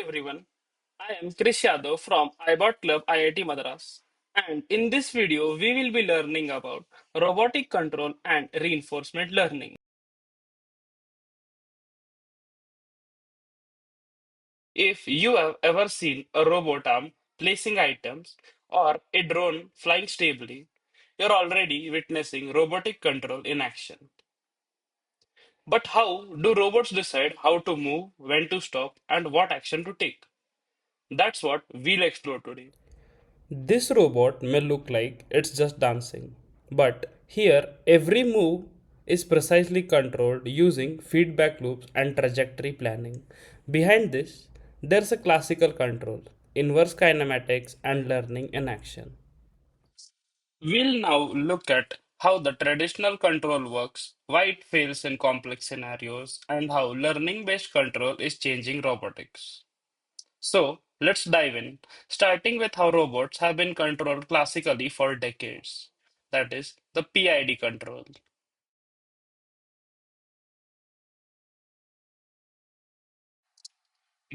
everyone, I am Krish Yadav from iBoT Club IIT Madras. And in this video, we will be learning about robotic control and reinforcement learning. If you have ever seen a robot arm placing items or a drone flying stably, you're already witnessing robotic control in action. But how do robots decide how to move, when to stop, and what action to take? That's what we'll explore today. This robot may look like it's just dancing, but here every move is precisely controlled using feedback loops and trajectory planning. Behind this, there's a classical control, inverse kinematics, and learning in action. We'll now look at how the traditional control works, why it fails in complex scenarios, and how learning based control is changing robotics. So, let's dive in, starting with how robots have been controlled classically for decades. That is, the PID control.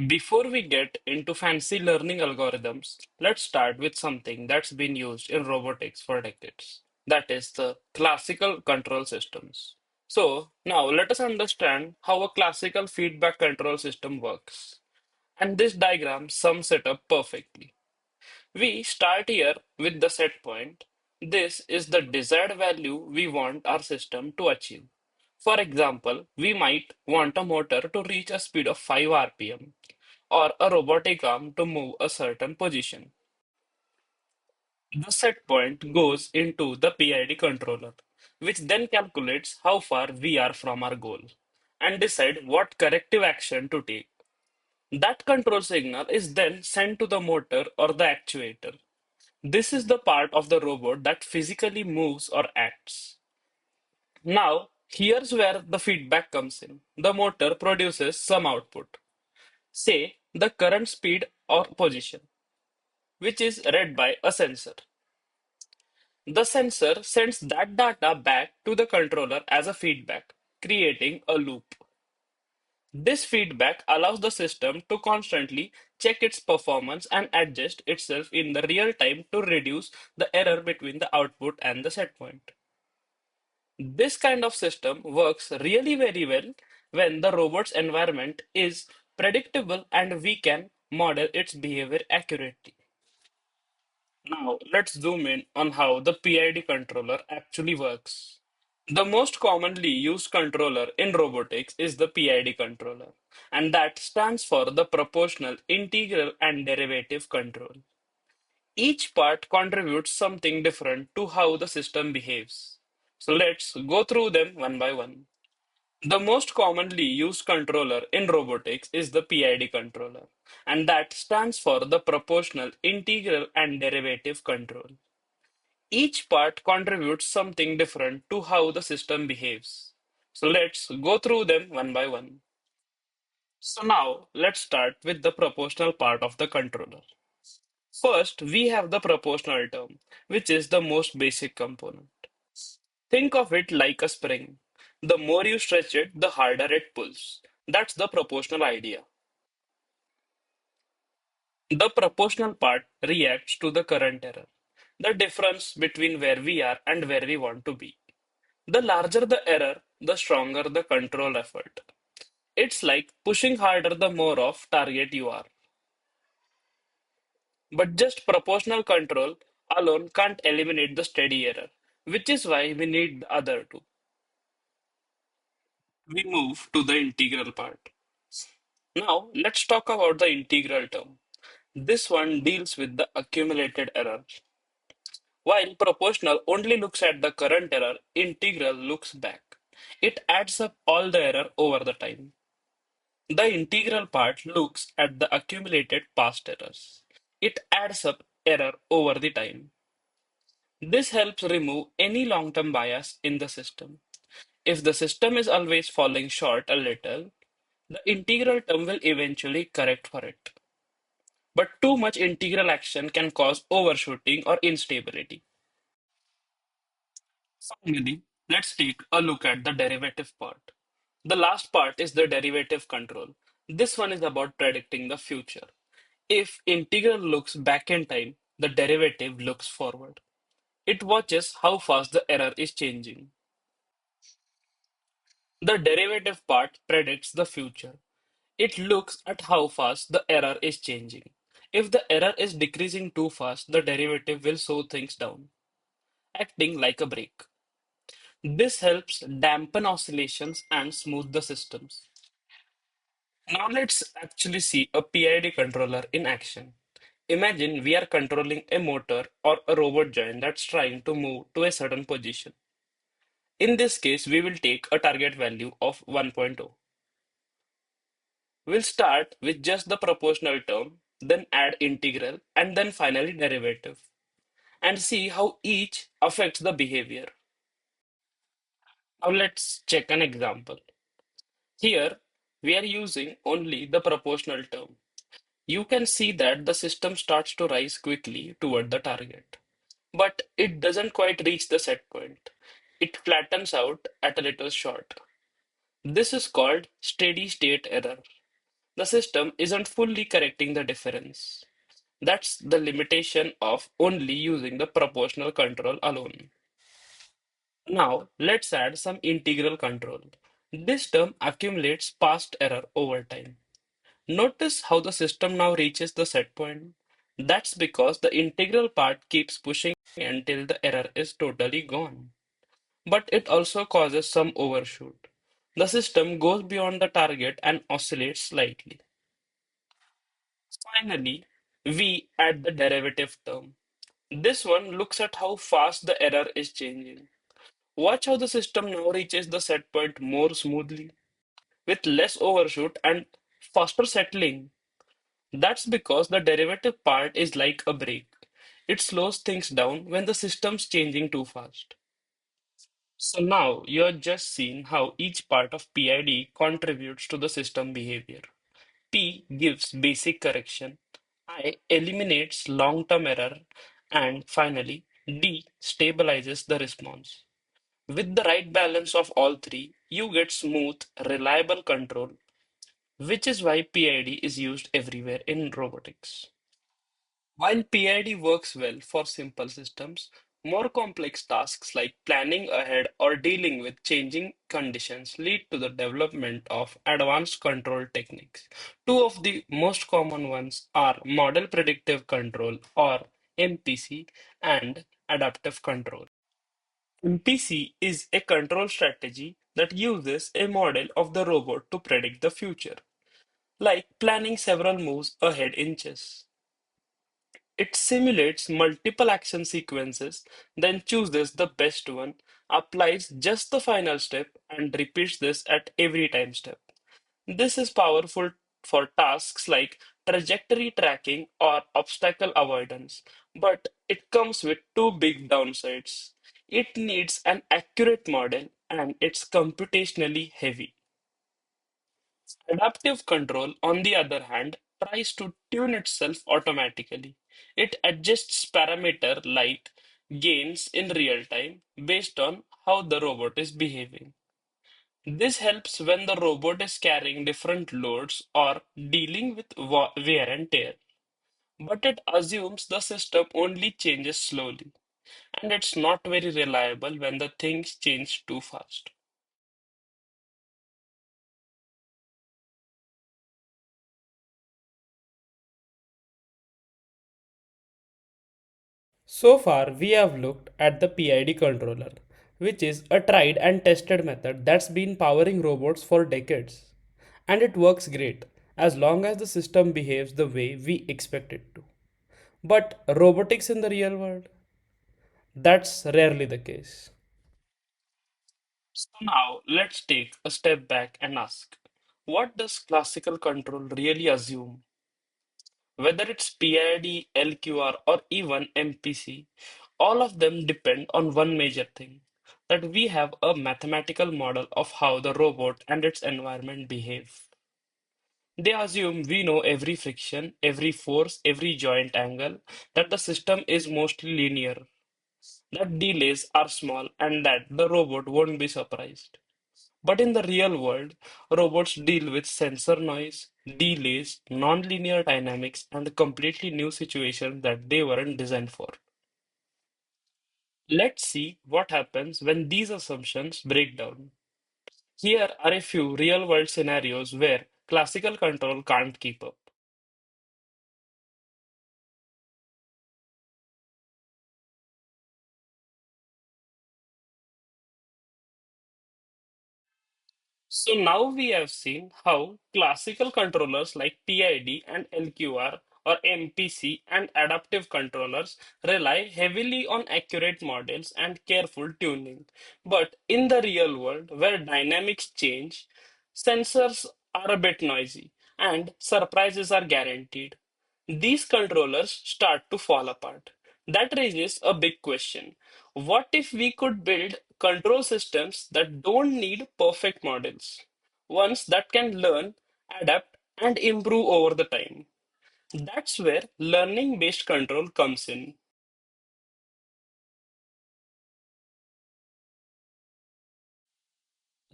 Before we get into fancy learning algorithms, let's start with something that's been used in robotics for decades. That is the classical control systems. So, now let us understand how a classical feedback control system works. And this diagram sums it up perfectly. We start here with the set point. This is the desired value we want our system to achieve. For example, we might want a motor to reach a speed of 5 rpm or a robotic arm to move a certain position. The set point goes into the PID controller, which then calculates how far we are from our goal and decide what corrective action to take. That control signal is then sent to the motor or the actuator. This is the part of the robot that physically moves or acts. Now, here's where the feedback comes in. The motor produces some output, say the current speed or position, which is read by a sensor. The sensor sends that data back to the controller as a feedback, creating a loop. This feedback allows the system to constantly check its performance and adjust itself in the real time to reduce the error between the output and the set point. This kind of system works really very well when the robot's environment is predictable and we can model its behavior accurately. Now, let's zoom in on how the PID controller actually works. The most commonly used controller in robotics is the PID controller, and that stands for the proportional, integral, and derivative control. Each part contributes something different to how the system behaves. So let's go through them one by one. The most commonly used controller in robotics is the PID controller, and that stands for the proportional, integral, and derivative control. Each part contributes something different to how the system behaves. So let's go through them one by one. So now let's start with the proportional part of the controller. First, we have the proportional term, which is the most basic component. Think of it like a spring. The more you stretch it, the harder it pulls. That's the proportional idea. The proportional part reacts to the current error, the difference between where we are and where we want to be. The larger the error, the stronger the control effort. It's like pushing harder the more off target you are. But just proportional control alone can't eliminate the steady error, which is why we need the other two. We move to the integral part. Now, let's talk about the integral term. This one deals with the accumulated error. While proportional only looks at the current error, integral looks back. It adds up all the error over the time. The integral part looks at the accumulated past errors. It adds up error over the time. This helps remove any long-term bias in the system. If the system is always falling short a little, the integral term will eventually correct for it. But too much integral action can cause overshooting or instability. Finally, let's take a look at the derivative part. The last part is the derivative control. This one is about predicting the future. If integral looks back in time, the derivative looks forward. It watches how fast the error is changing. The derivative part predicts the future. It looks at how fast the error is changing. If the error is decreasing too fast, the derivative will slow things down, acting like a brake. This helps dampen oscillations and smooth the systems. Now let's actually see a PID controller in action. Imagine we are controlling a motor or a robot joint that's trying to move to a certain position. In this case, we will take a target value of 1.0. We'll start with just the proportional term, then add integral, and then finally derivative, and see how each affects the behavior. Now let's check an example. Here, we are using only the proportional term. You can see that the system starts to rise quickly toward the target, but it doesn't quite reach the set point. It flattens out at a little short. This is called steady state error. The system isn't fully correcting the difference. That's the limitation of only using the proportional control alone. Now, let's add some integral control. This term accumulates past error over time. Notice how the system now reaches the set point. That's because the integral part keeps pushing until the error is totally gone. But it also causes some overshoot. The system goes beyond the target and oscillates slightly. Finally, we add the derivative term. This one looks at how fast the error is changing. Watch how the system now reaches the set point more smoothly, with less overshoot and faster settling. That's because the derivative part is like a brake. It slows things down when the system's changing too fast. So now you're just seeing how each part of PID contributes to the system behavior. P gives basic correction, I eliminates long-term error, and finally D stabilizes the response. With the right balance of all three, you get smooth, reliable control, which is why PID is used everywhere in robotics. While PID works well for simple systems, more complex tasks like planning ahead or dealing with changing conditions lead to the development of advanced control techniques. Two of the most common ones are model predictive control or MPC and adaptive control. MPC is a control strategy that uses a model of the robot to predict the future, like planning several moves ahead in chess. It simulates multiple action sequences, then chooses the best one, applies just the final step, and repeats this at every time step. This is powerful for tasks like trajectory tracking or obstacle avoidance, but it comes with two big downsides. It needs an accurate model and it's computationally heavy. Adaptive control, on the other hand, tries to tune itself automatically. It adjusts parameter like gains in real time based on how the robot is behaving. This helps when the robot is carrying different loads or dealing with wear and tear. But it assumes the system only changes slowly, and it's not very reliable when the things change too fast. So far, we have looked at the PID controller, which is a tried and tested method that's been powering robots for decades. And it works great as long as the system behaves the way we expect it to. But robotics in the real world? That's rarely the case. So now let's take a step back and ask, what does classical control really assume? Whether it's PID, LQR, or even MPC, all of them depend on one major thing, that we have a mathematical model of how the robot and its environment behave. They assume we know every friction, every force, every joint angle, that the system is mostly linear, that delays are small, and that the robot won't be surprised. But in the real world, robots deal with sensor noise, delays, nonlinear dynamics, and completely new situations that they weren't designed for. Let's see what happens when these assumptions break down. Here are a few real world scenarios where classical control can't keep up. So now we have seen how classical controllers like PID and LQR or MPC and adaptive controllers rely heavily on accurate models and careful tuning. But in the real world, where dynamics change, sensors are a bit noisy and surprises are guaranteed. These controllers start to fall apart. That raises a big question. What if we could build control systems that don't need perfect models? Ones that can learn, adapt, and improve over the time. That's where learning based control comes in.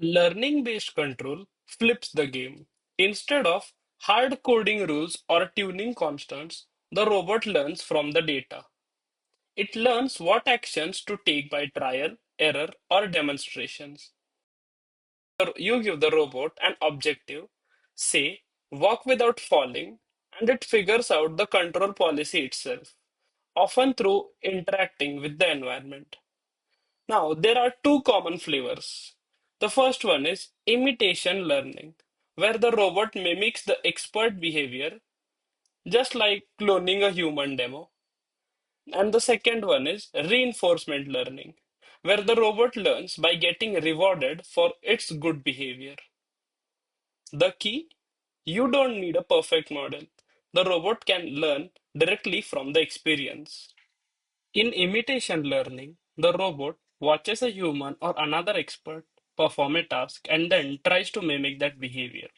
Learning based control flips the game. Instead of hard coding rules or tuning constants, the robot learns from the data. It learns what actions to take by trial, error, or demonstrations. You give the robot an objective, say, walk without falling, and it figures out the control policy itself, often through interacting with the environment. Now, there are two common flavors. The first one is imitation learning, where the robot mimics the expert behavior, just like cloning a human demo. And the second one is reinforcement learning, where the robot learns by getting rewarded for its good behavior. The key? You don't need a perfect model. The robot can learn directly from the experience. In imitation learning, the robot watches a human or another expert perform a task and then tries to mimic that behavior.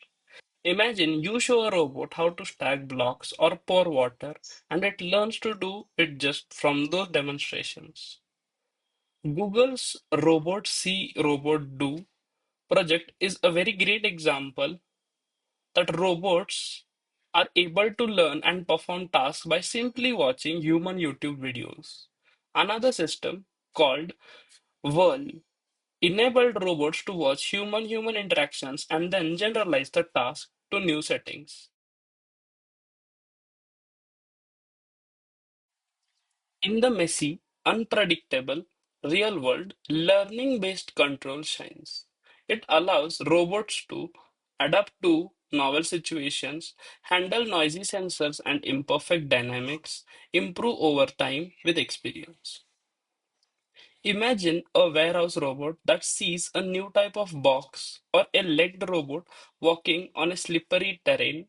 Imagine you show a robot how to stack blocks or pour water, and it learns to do it just from those demonstrations. Google's Robot See, Robot Do project is a very great example that robots are able to learn and perform tasks by simply watching human YouTube videos. Another system called Whirl enabled robots to watch human-human interactions and then generalize the task to new settings. In the messy, unpredictable, real world, learning based control shines. It allows robots to adapt to novel situations, handle noisy sensors and imperfect dynamics, improve over time with experience. Imagine a warehouse robot that sees a new type of box or a legged robot walking on a slippery terrain.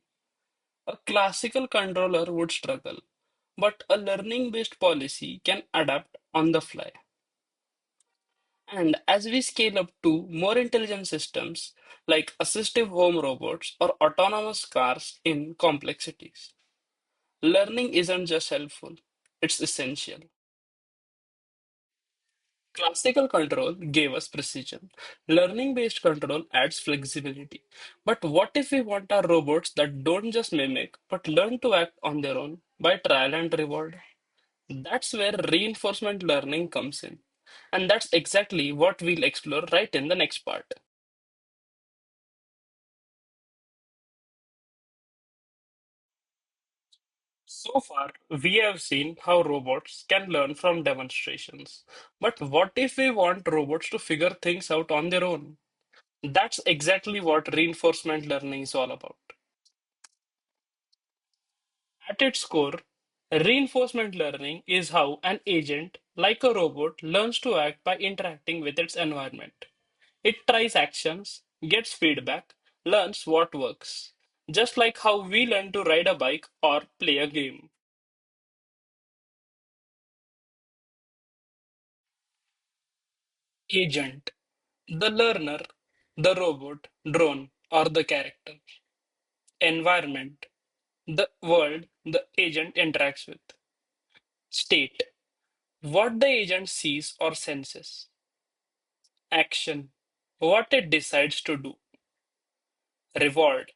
A classical controller would struggle, but a learning-based policy can adapt on the fly. And as we scale up to more intelligent systems like assistive home robots or autonomous cars in complexities, learning isn't just helpful, it's essential. Classical control gave us precision. Learning-based control adds flexibility. But what if we want our robots that don't just mimic, but learn to act on their own by trial and reward? That's where reinforcement learning comes in. And that's exactly what we'll explore right in the next part. So far, we have seen how robots can learn from demonstrations. But what if we want robots to figure things out on their own? That's exactly what reinforcement learning is all about. At its core, reinforcement learning is how an agent, like a robot, learns to act by interacting with its environment. It tries actions, gets feedback, learns what works. Just like how we learn to ride a bike or play a game. Agent, the learner, the robot, drone, or the character. Environment, the world the agent interacts with. State, what the agent sees or senses. Action, what it decides to do, reward,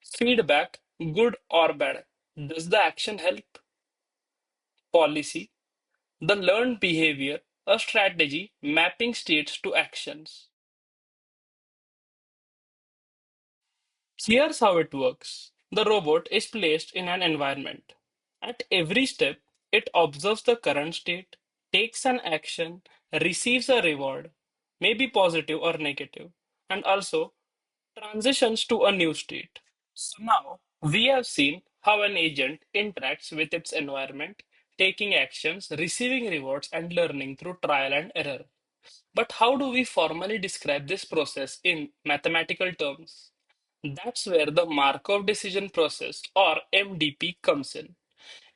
feedback, good or bad. Does the action help? Policy, the learned behavior, a strategy mapping states to actions. Here's how it works. The robot is placed in an environment. At every step, it observes the current state, takes an action, receives a reward, maybe positive or negative, and also transitions to a new state. So now we have seen how an agent interacts with its environment, taking actions, receiving rewards, and learning through trial and error. But how do we formally describe this process in mathematical terms? That's where the Markov decision process or MDP comes in.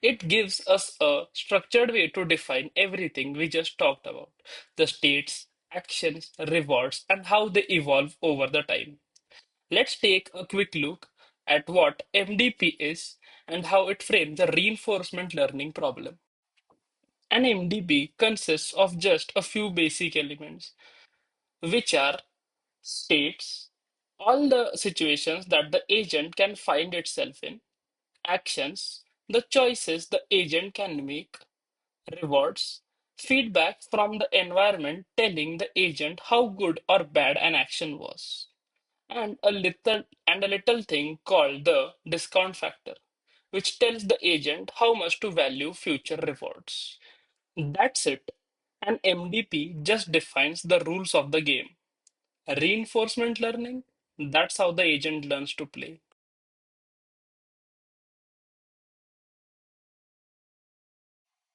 It gives us a structured way to define everything we just talked about, the states, actions, rewards, and how they evolve over the time. Let's take a quick look at what MDP is and how it frames the reinforcement learning problem. An MDP consists of just a few basic elements, which are states, all the situations that the agent can find itself in, actions, the choices the agent can make, rewards, feedback from the environment telling the agent how good or bad an action was, and a little thing called the discount factor, which tells the agent how much to value future rewards. That's it. An MDP just defines the rules of the game. Reinforcement learning, that's how the agent learns to play.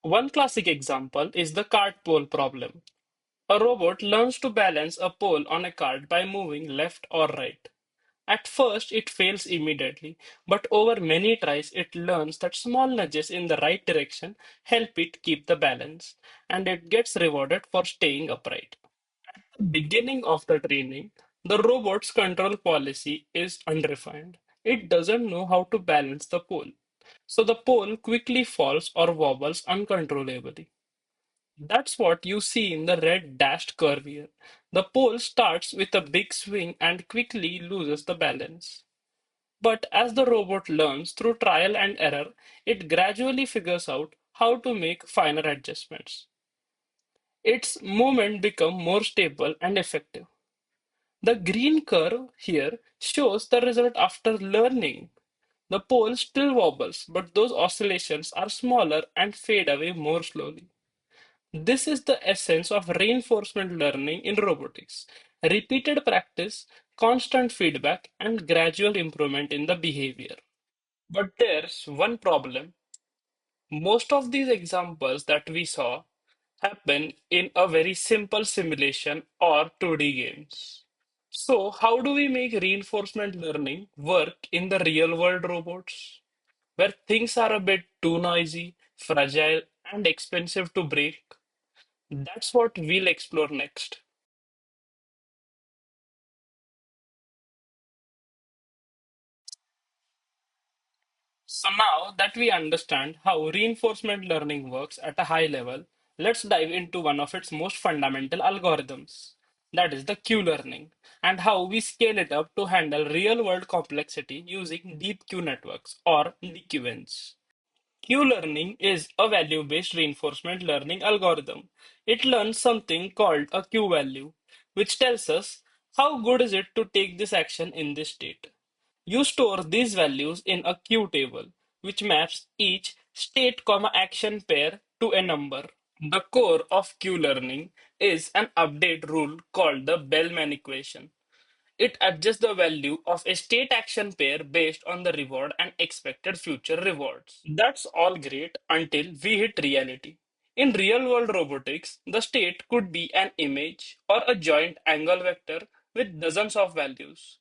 One classic example is the cart pole problem. A robot learns to balance a pole on a cart by moving left or right. At first, it fails immediately, but over many tries, it learns that small nudges in the right direction help it keep the balance, and it gets rewarded for staying upright. Beginning of the training, the robot's control policy is unrefined. It doesn't know how to balance the pole, so the pole quickly falls or wobbles uncontrollably. That's what you see in the red dashed curve here. The pole starts with a big swing and quickly loses the balance. But as the robot learns through trial and error, it gradually figures out how to make finer adjustments. Its movement become more stable and effective. The green curve here shows the result after learning. The pole still wobbles, but those oscillations are smaller and fade away more slowly. This is the essence of reinforcement learning in robotics. Repeated practice, constant feedback, and gradual improvement in the behavior. But there's one problem. Most of these examples that we saw happen in a very simple simulation or 2D games. So, how do we make reinforcement learning work in the real world robots, where things are a bit too noisy, fragile, and expensive to break? That's what we'll explore next. So, now that we understand how reinforcement learning works at a high level, let's dive into one of its most fundamental algorithms. That is the Q learning, and how we scale it up to handle real world complexity using deep Q networks or DQNs. Q-learning is a value-based reinforcement learning algorithm. It learns something called a Q-value, which tells us how good is it to take this action in this state. You store these values in a Q table, which maps each state comma action pair to a number. The core of Q-learning is an update rule called the Bellman equation. It adjusts the value of a state action pair based on the reward and expected future rewards. That's all great until we hit reality. In real world robotics, the state could be an image or a joint angle vector with dozens of values.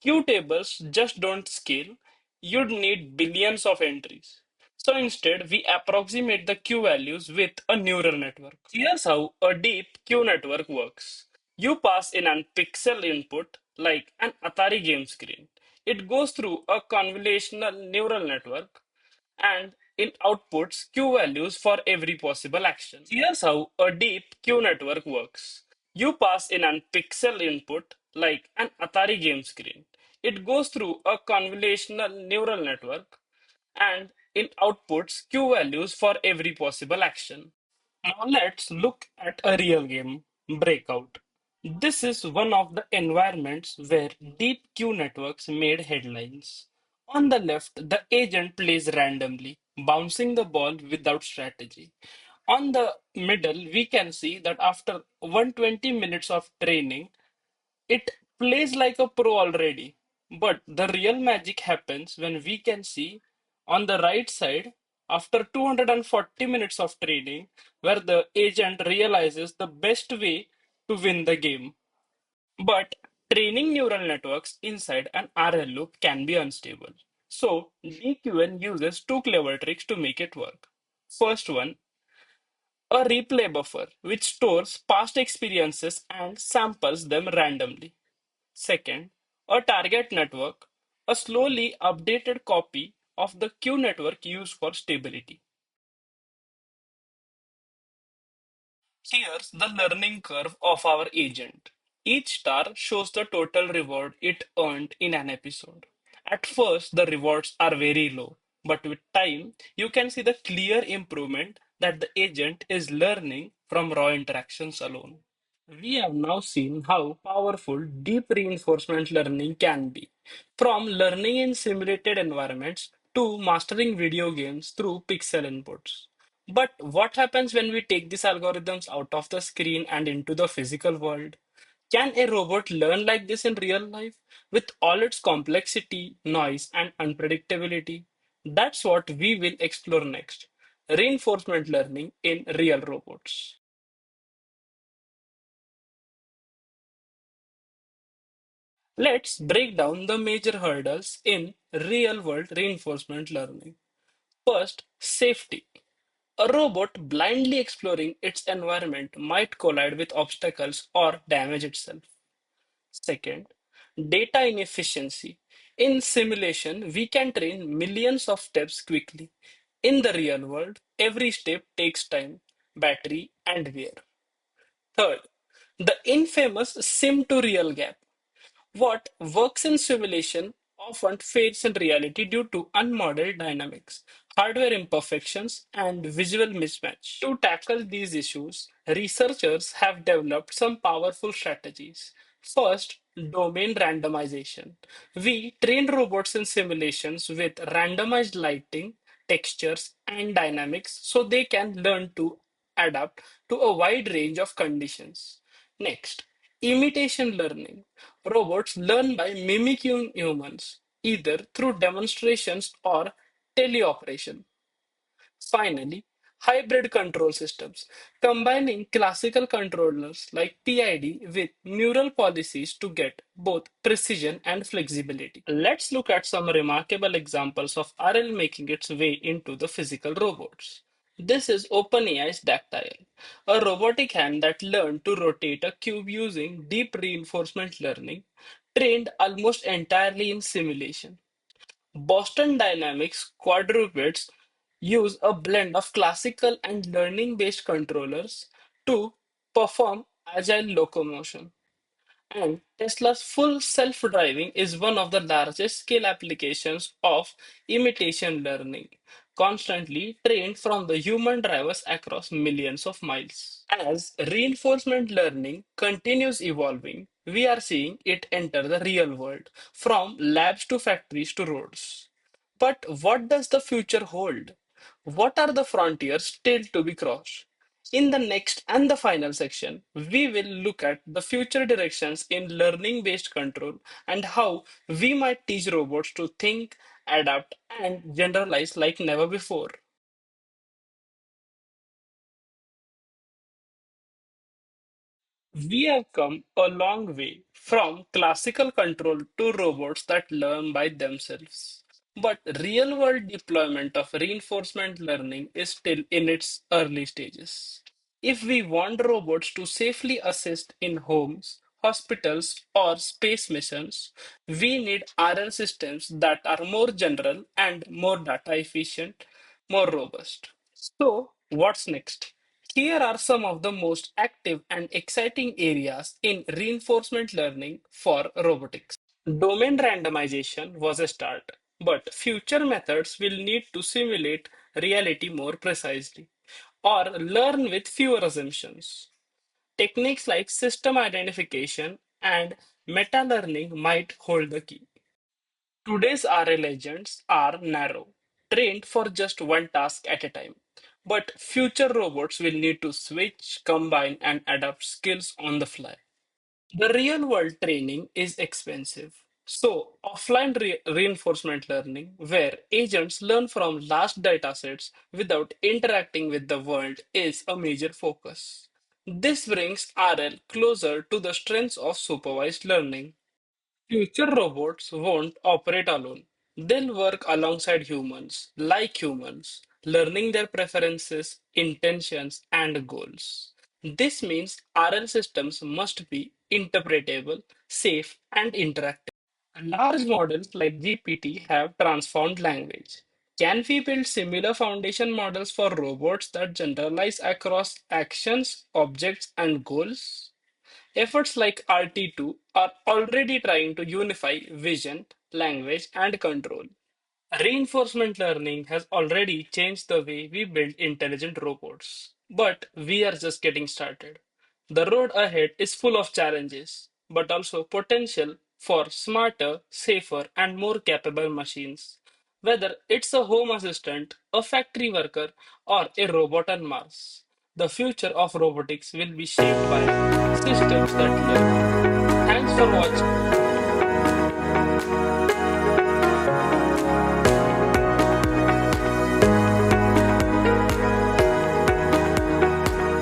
Q tables just don't scale. You'd need billions of entries. So instead, we approximate the Q values with a neural network. Here's how a deep Q network works. You pass in an pixel input like an Atari game screen. It goes through a convolutional neural network and it outputs Q values for every possible action. Here's how a deep Q network works. You pass in an pixel input like an Atari game screen. It goes through a convolutional neural network and it outputs Q values for every possible action. Now let's look at a real game, Breakout. This is one of the environments where deep Q networks made headlines. On the left, the agent plays randomly, bouncing the ball without strategy. On the middle, we can see that after 120 minutes of training, it plays like a pro already. But the real magic happens when we can see on the right side after 240 minutes of training, where the agent realizes the best way to win the game. But training neural networks inside an RL loop can be unstable. So DQN uses two clever tricks to make it work. First one, a replay buffer, which stores past experiences and samples them randomly. Second, a target network, a slowly updated copy of the Q network used for stability. Here's the learning curve of our agent. Each star shows the total reward it earned in an episode. At first, the rewards are very low, but with time, you can see the clear improvement that the agent is learning from raw interactions alone. We have now seen how powerful deep reinforcement learning can be. From learning in simulated environments to mastering video games through pixel inputs. But what happens when we take these algorithms out of the screen and into the physical world? Can a robot learn like this in real life with all its complexity, noise, and unpredictability? That's what we will explore next. Reinforcement learning in real robots. Let's break down the major hurdles in real world reinforcement learning. First, safety. A robot blindly exploring its environment might collide with obstacles or damage itself. Second, data inefficiency. In simulation, we can train millions of steps quickly. In the real world, every step takes time, battery, and wear. Third, the infamous sim to real gap. What works in simulation often fades in reality due to unmodeled dynamics, hardware imperfections, and visual mismatch. To tackle these issues, researchers have developed some powerful strategies. First, domain randomization. We train robots in simulations with randomized lighting, textures, and dynamics so they can learn to adapt to a wide range of conditions. Next, imitation learning. Robots learn by mimicking humans, either through demonstrations or teleoperation. Finally, hybrid control systems, combining classical controllers like PID with neural policies to get both precision and flexibility. Let's look at some remarkable examples of RL making its way into the physical robots. This is OpenAI's Dactyl, a robotic hand that learned to rotate a cube using deep reinforcement learning, trained almost entirely in simulation. Boston Dynamics quadrupeds use a blend of classical and learning based controllers to perform agile locomotion. And Tesla's full self driving is one of the largest scale applications of imitation learning, constantly trained from the human drivers across millions of miles. As reinforcement learning continues evolving, we are seeing it enter the real world, from labs to factories to roads. But what does the future hold? What are the frontiers still to be crossed? In the next and the final section, we will look at the future directions in learning based control and how we might teach robots to think, adapt, and generalize like never before. We have come a long way from classical control to robots that learn by themselves. But real world deployment of reinforcement learning is still in its early stages. If we want robots to safely assist in homes, hospitals, or space missions, we need RL systems that are more general and more data efficient, more robust. So, what's next? Here are some of the most active and exciting areas in reinforcement learning for robotics. Domain randomization was a start, but future methods will need to simulate reality more precisely or learn with fewer assumptions. Techniques like system identification and meta learning might hold the key. Today's RA legends are narrow, trained for just one task at a time. But future robots will need to switch, combine, and adapt skills on the fly. The real world training is expensive. So, offline reinforcement learning, where agents learn from large datasets without interacting with the world, is a major focus. This brings RL closer to the strengths of supervised learning. Future robots won't operate alone. They'll work alongside humans, like humans, learning their preferences, intentions, and goals. This means RL systems must be interpretable, safe, and interactive. Large models like GPT have transformed language. Can we build similar foundation models for robots that generalize across actions, objects, and goals? Efforts like RT2 are already trying to unify vision, language, and control. Reinforcement learning has already changed the way we build intelligent robots. But we are just getting started. The road ahead is full of challenges, but also potential for smarter, safer, and more capable machines. Whether it's a home assistant, a factory worker, or a robot on Mars, the future of robotics will be shaped by systems that learn. Thanks for watching.